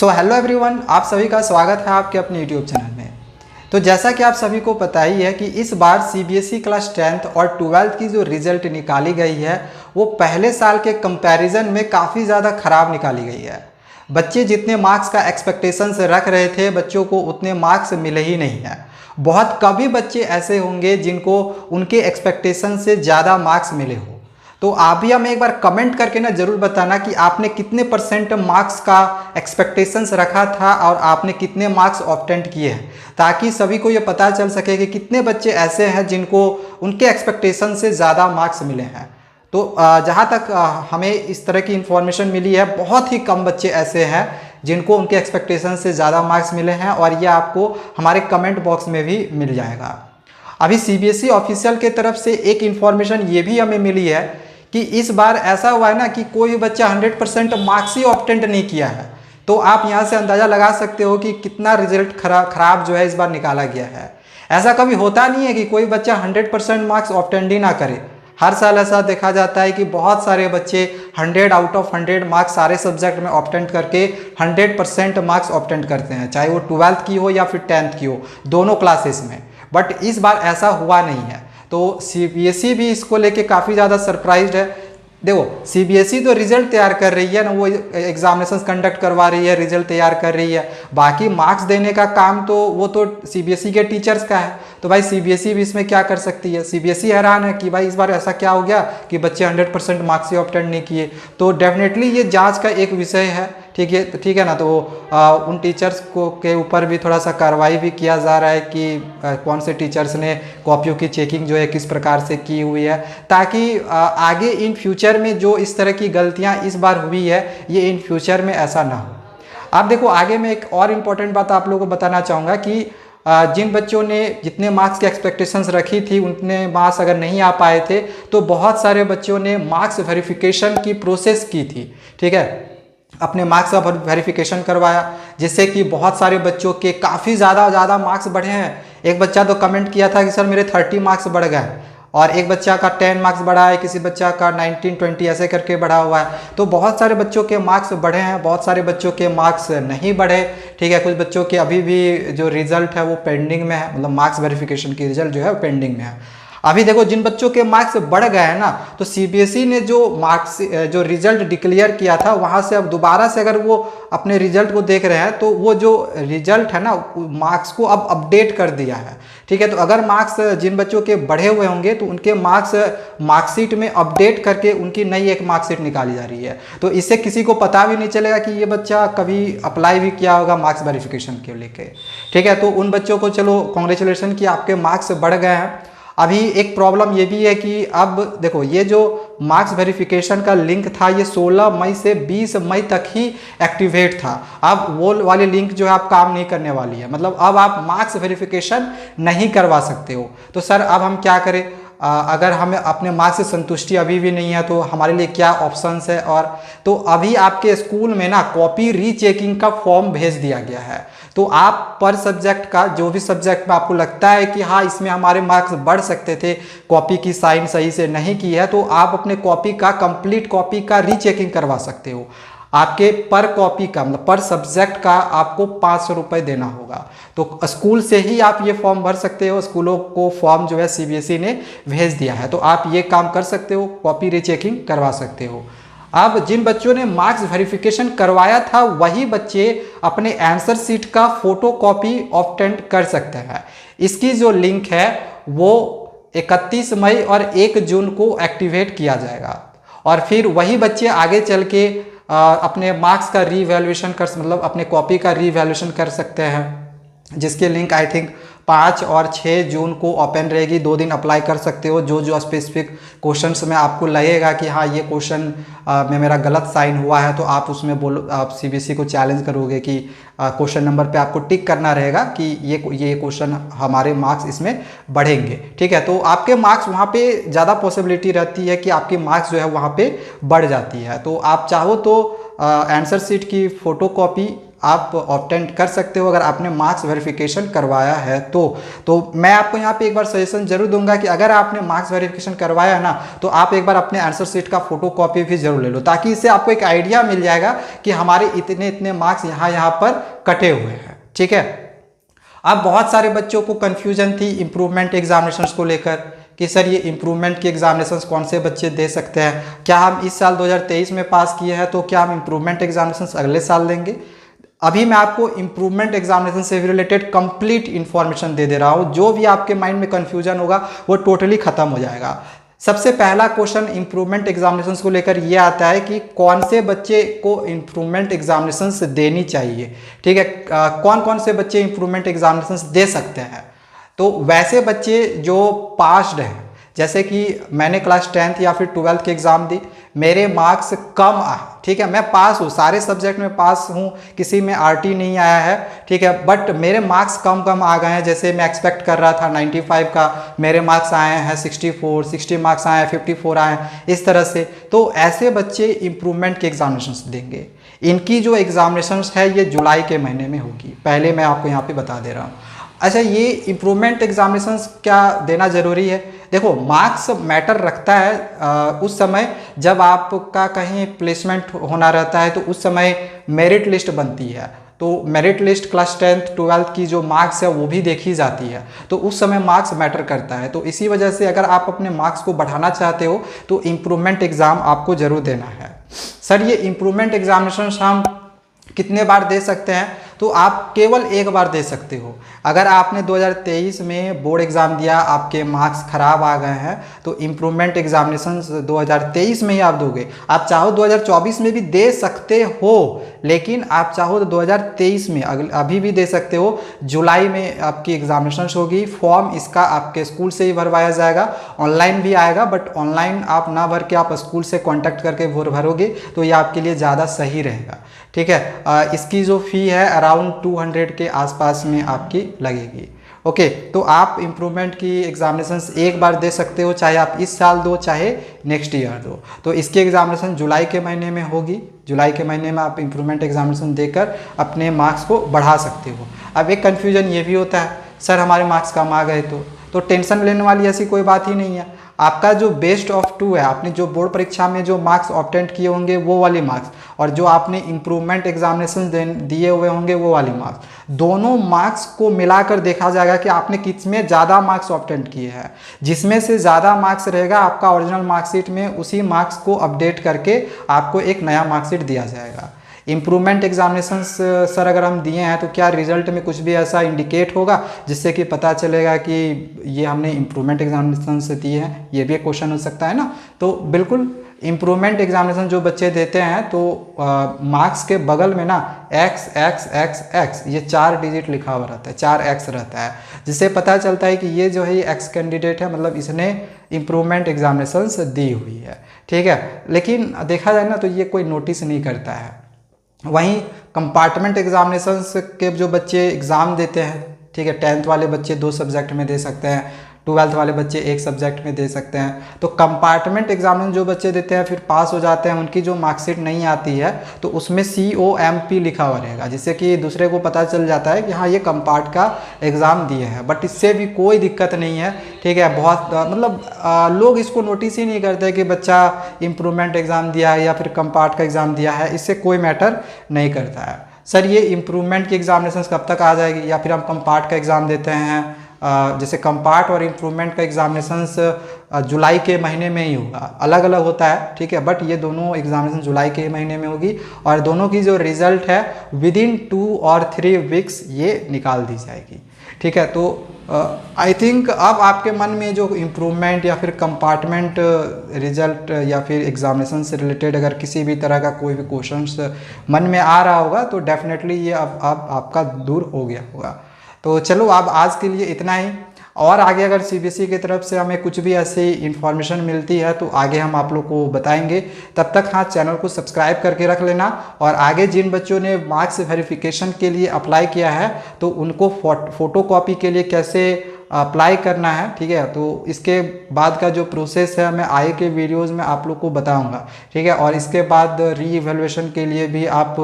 So hello everyone, आप सभी का स्वागत है आपके अपने यूट्यूब चैनल में। तो जैसा कि आप सभी को पता ही है कि इस बार सीबीएसई क्लास 10th और 12th की जो रिज़ल्ट निकाली गई है वो पहले साल के कंपैरिजन में काफ़ी ज़्यादा ख़राब निकाली गई है। बच्चे जितने मार्क्स का एक्सपेक्टेशंस रख रहे थे बच्चों को उतने मार्क्स मिले ही नहीं है। बहुत कम ही बच्चे ऐसे होंगे जिनको उनके एक्सपेक्टेशन से ज़्यादा मार्क्स मिले हो। तो आप भी हमें एक बार कमेंट करके ना ज़रूर बताना कि आपने कितने % मार्क्स का एक्सपेक्टेशंस रखा था और आपने कितने मार्क्स ऑब्टेंड किए हैं, ताकि सभी को ये पता चल सके कि कितने बच्चे ऐसे हैं जिनको उनके एक्सपेक्टेशन से ज़्यादा मार्क्स मिले हैं। तो जहाँ तक हमें इस तरह की इन्फॉर्मेशन मिली है, बहुत ही कम बच्चे ऐसे हैं जिनको उनके एक्सपेक्टेशन से ज़्यादा मार्क्स मिले हैं और ये आपको हमारे कमेंट बॉक्स में भी मिल जाएगा। अभी सीबीएसई ऑफिशियल के तरफ से एक इन्फॉर्मेशन ये भी हमें मिली है कि इस बार ऐसा हुआ है ना कि कोई बच्चा 100% मार्क्स ही ऑब्टेंड नहीं किया है। तो आप यहाँ से अंदाज़ा लगा सकते हो कि कितना रिजल्ट खराब जो है इस बार निकाला गया है। ऐसा कभी होता नहीं है कि कोई बच्चा 100% मार्क्स ऑब्टेंड ही ना करे। हर साल ऐसा देखा जाता है कि बहुत सारे बच्चे 100 आउट ऑफ 100 मार्क्स सारे सब्जेक्ट में ऑब्टेंड करके 100% मार्क्स ऑब्टेंड करते हैं, चाहे वो 12th की हो या फिर 10th की हो, दोनों क्लासेस में। बट इस बार ऐसा हुआ नहीं है। तो सीबीएसई भी इसको लेके काफ़ी ज़्यादा सरप्राइज्ड है। देखो, सीबीएसई तो रिजल्ट तैयार कर रही है ना, वो एग्जामिनेशंस कंडक्ट करवा रही है, रिजल्ट तैयार कर रही है। बाकी मार्क्स देने का काम तो वो तो सीबीएसई के टीचर्स का है। तो भाई सीबीएसई भी इसमें क्या कर सकती है। सीबीएसई हैरान है कि भाई इस बार ऐसा क्या हो गया कि बच्चे 100% मार्क्स ही ऑब्टेंड नहीं किए। तो डेफिनेटली ये जांच का एक विषय है, ठीक है ना। तो उन टीचर्स को के ऊपर भी थोड़ा सा कार्रवाई भी किया जा रहा है कि कौन से टीचर्स ने कॉपियों की चेकिंग जो है किस प्रकार से की हुई है, ताकि आगे इन फ्यूचर में जो इस तरह की गलतियां इस बार हुई है ये इन फ्यूचर में ऐसा ना हो। आप देखो, आगे मैं एक और इम्पोर्टेंट बात आप लोगों को बताना चाहूँगा कि जिन बच्चों ने जितने मार्क्स की एक्सपेक्टेशंस रखी थी उतने मार्क्स अगर नहीं आ पाए थे तो बहुत सारे बच्चों ने मार्क्स वेरिफिकेशन की प्रोसेस की थी, ठीक है, अपने मार्क्स का वेरिफिकेशन करवाया, जिससे कि बहुत सारे बच्चों के काफ़ी ज़्यादा मार्क्स बढ़े हैं। एक बच्चा तो कमेंट किया था कि सर मेरे 30 मार्क्स बढ़ गए, और एक बच्चा का 10 मार्क्स बढ़ा है, किसी बच्चा का 19, 20 ऐसे करके बढ़ा हुआ है। तो बहुत सारे बच्चों के मार्क्स बढ़े हैं, बहुत सारे बच्चों के मार्क्स नहीं बढ़े, ठीक है। कुछ बच्चों के अभी भी जो रिजल्ट है वो पेंडिंग में है, मतलब मार्क्स वेरिफिकेशन की रिजल्ट जो है वो पेंडिंग में है। अभी देखो, जिन बच्चों के मार्क्स बढ़ गए हैं ना, तो सीबीएसई ने जो रिजल्ट डिक्लेयर किया था वहाँ से अब दोबारा से अगर वो अपने रिजल्ट को देख रहे हैं तो वो जो रिजल्ट है ना मार्क्स को अब अपडेट कर दिया है, ठीक है। तो अगर मार्क्स जिन बच्चों के बढ़े हुए होंगे तो उनके मार्क्स मार्कशीट में अपडेट करके उनकी नई एक मार्कशीट निकाली जा रही है। तो इससे किसी को पता भी नहीं चलेगा कि ये बच्चा कभी अप्लाई भी किया होगा मार्क्स वेरिफिकेशन के लेके, ठीक है। तो उन बच्चों को चलो कॉन्ग्रेचुलेसन कि आपके मार्क्स बढ़ गए हैं। अभी एक प्रॉब्लम ये भी है कि अब देखो, ये जो मार्क्स वेरिफिकेशन का लिंक था ये 16 मई से 20 मई तक ही एक्टिवेट था। अब वो वाली लिंक जो है आप काम नहीं करने वाली है, मतलब अब आप मार्क्स वेरिफिकेशन नहीं करवा सकते हो। तो सर अब हम क्या करें? अगर हमें अपने मार्क्स से संतुष्टि अभी भी नहीं है तो हमारे लिए क्या ऑप्शंस है? और तो अभी आपके स्कूल में ना कॉपी रीचेकिंग का फॉर्म भेज दिया गया है। तो आप पर सब्जेक्ट का, जो भी सब्जेक्ट में आपको लगता है कि हाँ इसमें हमारे मार्क्स बढ़ सकते थे, कॉपी की साइन सही से नहीं की है, तो आप अपने कॉपी का, कंप्लीट कॉपी का रीचेकिंग करवा सकते हो। आपके पर कॉपी का, मतलब पर सब्जेक्ट का आपको 500 रुपये देना होगा। तो स्कूल से ही आप ये फॉर्म भर सकते हो। स्कूलों को फॉर्म जो है सीबीएसई ने भेज दिया है, तो आप ये काम कर सकते हो, कॉपी रीचेकिंग करवा सकते हो। अब जिन बच्चों ने मार्क्स वेरिफिकेशन करवाया था वही बच्चे अपने आंसर शीट का फोटो कॉपी ऑब्टेंड कर सकते हैं। इसकी जो लिंक है वो 31 मई और 1 जून को एक्टिवेट किया जाएगा, और फिर वही बच्चे आगे चल के अपने मार्क्स का रीवैल्यूएशन मतलब अपने कॉपी का रीवैल्यूएशन कर सकते हैं, जिसके लिंक आई थिंक 5 और 6 जून को ओपन रहेगी। 2 दिन अप्लाई कर सकते हो। जो स्पेसिफिक क्वेश्चंस में आपको लगेगा कि हाँ ये क्वेश्चन में मेरा गलत साइन हुआ है, तो आप उसमें बोलो, आप सीबीएसई को चैलेंज करोगे कि क्वेश्चन नंबर पे आपको टिक करना रहेगा कि ये क्वेश्चन हमारे मार्क्स इसमें बढ़ेंगे, ठीक है। तो आपके मार्क्स वहाँ पे ज़्यादा पॉसिबिलिटी रहती है कि आपकी मार्क्स जो है वहाँ पे बढ़ जाती है। तो आप चाहो तो आंसर शीट की फ़ोटो कॉपी आप ऑब्टेंट कर सकते हो अगर आपने मार्क्स वेरिफिकेशन करवाया है तो मैं आपको यहाँ पे एक बार सजेशन जरूर दूंगा कि अगर आपने मार्क्स वेरिफिकेशन करवाया है ना, तो आप एक बार अपने आंसर शीट का फोटो कॉपी भी जरूर ले लो, ताकि इससे आपको एक आइडिया मिल जाएगा कि हमारे इतने इतने मार्क्स यहाँ पर कटे हुए हैं। ठीक है। अब बहुत सारे बच्चों को कन्फ्यूजन थी इम्प्रूवमेंट एग्जामिनेशंस को लेकर कि सर ये इम्प्रूवमेंट के एग्जामिनेशंस कौन से बच्चे दे सकते हैं, क्या हम इस साल 2023 में पास किए हैं तो क्या हम इम्प्रूवमेंट एग्जामिनेशंस अगले साल देंगे। अभी मैं आपको इम्प्रूवमेंट एग्जामिनेशन से रिलेटेड कंप्लीट इन्फॉर्मेशन दे रहा हूँ। जो भी आपके माइंड में कन्फ्यूजन होगा वो टोटली खत्म हो जाएगा। सबसे पहला क्वेश्चन इम्प्रूवमेंट एग्जामिनेशंस को लेकर ये आता है कि कौन से बच्चे को इम्प्रूवमेंट एग्जामिनेशंस देनी चाहिए। ठीक है, कौन कौन से बच्चे इम्प्रूवमेंट एग्जामिनेशंस दे सकते हैं। तो वैसे बच्चे जो पास्ड हैं, जैसे कि मैंने क्लास 10th या फिर 12th के एग्ज़ाम दी, मेरे मार्क्स कम आए, ठीक है, मैं पास हूँ, सारे सब्जेक्ट में पास हूँ, किसी में आरटी नहीं आया है, ठीक है, बट मेरे मार्क्स कम आ गए हैं। जैसे मैं एक्सपेक्ट कर रहा था 95 का, मेरे मार्क्स आए हैं 64, 60 मार्क्स आए हैं, 54 आए हैं, इस तरह से। तो ऐसे बच्चे इम्प्रूवमेंट के एग्जामिनेशंस देंगे। इनकी जो एग्जामिनेशंस है ये जुलाई के महीने में होगी, पहले मैं आपको यहाँ पे बता दे रहा हूँ। अच्छा, ये इम्प्रूवमेंट एग्जामिनेशंस क्या देना ज़रूरी है? देखो, मार्क्स मैटर रखता है उस समय जब आपका कहीं प्लेसमेंट होना रहता है, तो उस समय मेरिट लिस्ट बनती है। तो merit list class 10th 12th की जो मार्क्स है वो भी देखी जाती है, तो उस समय मार्क्स मैटर करता है। तो इसी वजह से अगर आप अपने मार्क्स को बढ़ाना चाहते हो तो इम्प्रूवमेंट एग्ज़ाम आपको ज़रूर देना है। सर, ये इम्प्रूवमेंट एग्जामिनेशन हम कितने बार दे सकते हैं? तो आप केवल एक बार दे सकते हो। अगर आपने 2023 में बोर्ड एग्ज़ाम दिया, आपके मार्क्स खराब आ गए हैं, तो इम्प्रूवमेंट एग्जामिनेशन 2023 में ही आप दोगे। आप चाहो 2024 में भी दे सकते हो, लेकिन आप चाहो तो 2023 में अभी भी दे सकते हो। जुलाई में आपकी एग्जामिनेशन होगी। फॉर्म इसका आपके स्कूल से ही भरवाया जाएगा, ऑनलाइन भी आएगा, बट ऑनलाइन आप ना भर के आप स्कूल से कॉन्टैक्ट करके भरोगे तो ये आपके लिए ज़्यादा सही रहेगा। ठीक है, इसकी जो फ़ी है अराउंड 200 के आसपास में आपकी लगेगी। ओके, तो आप इम्प्रूवमेंट की एग्जामिनेशंस एक बार दे सकते हो, चाहे आप इस साल दो चाहे नेक्स्ट ईयर दो। तो इसकी एग्जामिनेशन जुलाई के महीने में होगी। जुलाई के महीने में आप इम्प्रूवमेंट एग्जामिनेशन देकर अपने मार्क्स को बढ़ा सकते हो। अब एक कन्फ्यूजन ये भी होता है, सर हमारे मार्क्स कम आ गए तो टेंशन लेने वाली ऐसी कोई बात ही नहीं है। आपका जो बेस्ट ऑफ 2 है, आपने जो बोर्ड परीक्षा में जो मार्क्स ऑब्टेंट किए होंगे वो वाली मार्क्स, और जो आपने इम्प्रूवमेंट एग्जामिनेशन दिए हुए होंगे वो वाली मार्क्स, दोनों मार्क्स को मिलाकर देखा जाएगा कि आपने किसमें ज़्यादा मार्क्स ऑब्टेंट किए हैं। जिसमें से ज़्यादा मार्क्स रहेगा आपका ओरिजिनल मार्कशीट में, उसी मार्क्स को अपडेट करके आपको एक नया मार्कशीट दिया जाएगा। इम्प्रूवमेंट एग्जामिनेशन सर अगर हम दिए हैं तो क्या रिजल्ट में कुछ भी ऐसा इंडिकेट होगा जिससे कि पता चलेगा कि ये हमने इम्प्रूवमेंट एग्जामिनेशन से दिए हैं? ये भी एक क्वेश्चन हो सकता है ना। तो बिल्कुल इम्प्रूवमेंट एग्जामिनेशन जो बच्चे देते हैं तो मार्क्स के बगल में ना x x x x ये 4 डिजिट लिखा हुआ रहता है, 4x रहता है, जिससे पता चलता है कि ये जो है ये x कैंडिडेट है, मतलब इसने इम्प्रूवमेंट एग्जामिनेशन दी हुई है। ठीक है, लेकिन देखा जाए ना तो ये कोई नोटिस नहीं करता है। वहीं कंपार्टमेंट एग्जामिनेशंस के जो बच्चे एग्ज़ाम देते हैं, ठीक है, 10th वाले बच्चे 2 सब्जेक्ट में दे सकते हैं, 12th वाले बच्चे 1 सब्जेक्ट में दे सकते हैं। तो कंपार्टमेंट एग्जामिनेशन जो बच्चे देते हैं फिर पास हो जाते हैं, उनकी जो मार्कशीट नहीं आती है तो उसमें COMP लिखा हुआ रहेगा, जिससे कि दूसरे को पता चल जाता है कि हाँ ये कंपार्ट का एग्ज़ाम दिए हैं। बट इससे भी कोई दिक्कत नहीं है। ठीक है, बहुत मतलब लोग इसको नोटिस ही नहीं करते कि बच्चा इम्प्रूवमेंट एग्ज़ाम दिया है या फिर कंपार्ट का एग्ज़ाम दिया है, इससे कोई मैटर नहीं करता है। सर ये इम्प्रूवमेंट की एग्जामिनेशन कब तक आ जाएगी, या फिर हम कंपार्ट का एग्ज़ाम देते हैं, जैसे कंपार्ट और इम्प्रूवमेंट का एग्जामिनेशंस जुलाई के महीने में ही होगा, अलग अलग होता है। ठीक है, बट ये दोनों एग्जामिनेशन जुलाई के महीने में होगी, और दोनों की जो रिजल्ट है विदिन 2 और 3 वीक्स ये निकाल दी जाएगी। ठीक है, तो आई थिंक अब आपके मन में जो इम्प्रूवमेंट या फिर कंपार्टमेंट रिजल्ट या फिर एग्जामिनेशन से रिलेटेड अगर किसी भी तरह का कोई भी क्वेश्चंस मन में आ रहा होगा तो डेफिनेटली ये अब आपका दूर हो गया होगा। तो चलो अब आज के लिए इतना ही, और आगे अगर CBSE की तरफ से हमें कुछ भी ऐसी इन्फॉर्मेशन मिलती है तो आगे हम आप लोग को बताएंगे। तब तक हाँ, चैनल को सब्सक्राइब करके रख लेना, और आगे जिन बच्चों ने मार्क्स वेरिफिकेशन के लिए अप्लाई किया है तो उनको फ़ोटो कॉपी के लिए कैसे अप्लाई करना है, ठीक है। तो इसके बाद का जो प्रोसेस है मैं आगे के वीडियोज़ में आप लोग को बताऊँगा, ठीक है। और इसके बाद री इवैल्यूएशन के लिए भी आप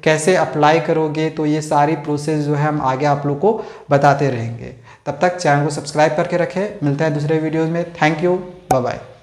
कैसे अप्लाई करोगे, तो ये सारी प्रोसेस जो है हम आगे आप लोग को बताते रहेंगे। तब तक चैनल को सब्सक्राइब करके रखें। मिलते हैं दूसरे वीडियोज़ में। Thank you, bye bye.